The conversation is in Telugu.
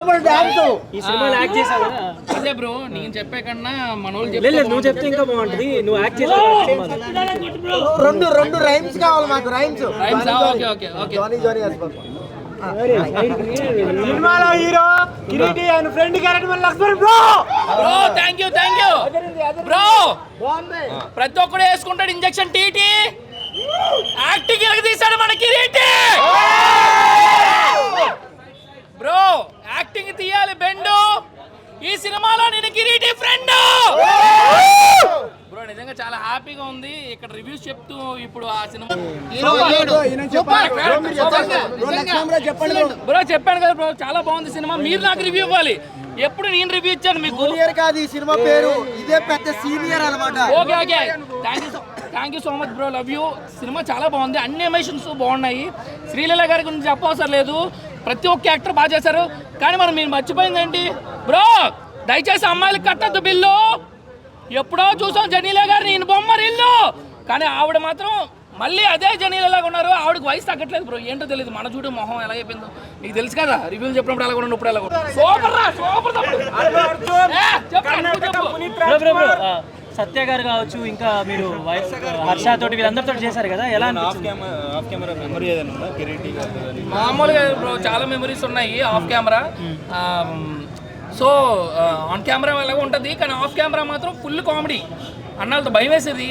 ఈ సినిమాలో యాక్ట్ చేసావు కదా అదే బ్రో నేను చెప్పే కన్నా మనోళ్ళు లేదు నువ్వు చెప్తే ఇంకా బాగుంటది నువ్వు యాక్ట్ చేసావు రెండు రైమ్స్ కావాలి మాకు రైమ్స్ ఓకే ఓకే ఓకే సినిమాలో hero Kireeti and friend character Lakshman bro bro thank you bro ప్రతి ఒక్కడు వేసుకుంటాడు ఇంజెక్షన్ టీటీ యాక్టింగ్ ఎలాగ తీసాడు మన కిరీటి బ్రో యాక్టింగ్ తీయాలి బెండు ఈ సినిమాలో నేను కిరీటి ఫ్రెండ్ బ్రో నిజంగా చాలా హ్యాపీగా ఉంది ఇక్కడ రివ్యూస్ చెప్తూ ఇప్పుడు ఆ సినిమా బ్రో చెప్పాను కదా బ్రో చాలా బాగుంది సినిమా మీరు నాకు రివ్యూ ఇవ్వాలి ఎప్పుడు నేను రివ్యూ ఇచ్చాను మీకు కాదు ఈ సినిమా పేరు ఇదే పెద్ద సీనియర్ అన్నమాట. Okay okay thank you so much bro love you cinema చాలా బాగుంది అన్ని ఎమోషన్స్ బాగున్నాయి శ్రీలీల గారి గురించి చెప్పవసరం లేదు ప్రతి ఒక్క యాక్టర్ బాగా చేశారు కానీ మరి మీరు మర్చిపోయింది ఏంటి బ్రో దయచేసి అమ్మాయిలకు కట్టద్దు బిల్లు ఎప్పుడో చూసాం జనీలా గారిని ఈయన బొమ్మరి ఇల్లు కానీ ఆవిడ మాత్రం మళ్ళీ అదే జనీలలాగా ఉన్నారు ఆవిడకి వయసు తగ్గట్లేదు బ్రో ఏంటో తెలియదు మన చూడు మొహం ఎలా అయిపోయిందో మీకు తెలుసు కదా రివ్యూలు చెప్పినప్పుడు ఎలా కూడా ఇప్పుడు ఎలా కూడా సూపర్ సత్య గారు కావచ్చు ఇంకా మీరు హర్ష తోటి వీళ్ళందరితో చేశారు కదా ఎలా మామూలుగా బ్రో చాలా మెమరీస్ ఉన్నాయి of camera so on camera ఎలాగో ఉంటుంది కానీ ఆఫ్ కెమెరా మాత్రం ఫుల్ కామెడీ అన్నాళ్ళతో భయం వేసేది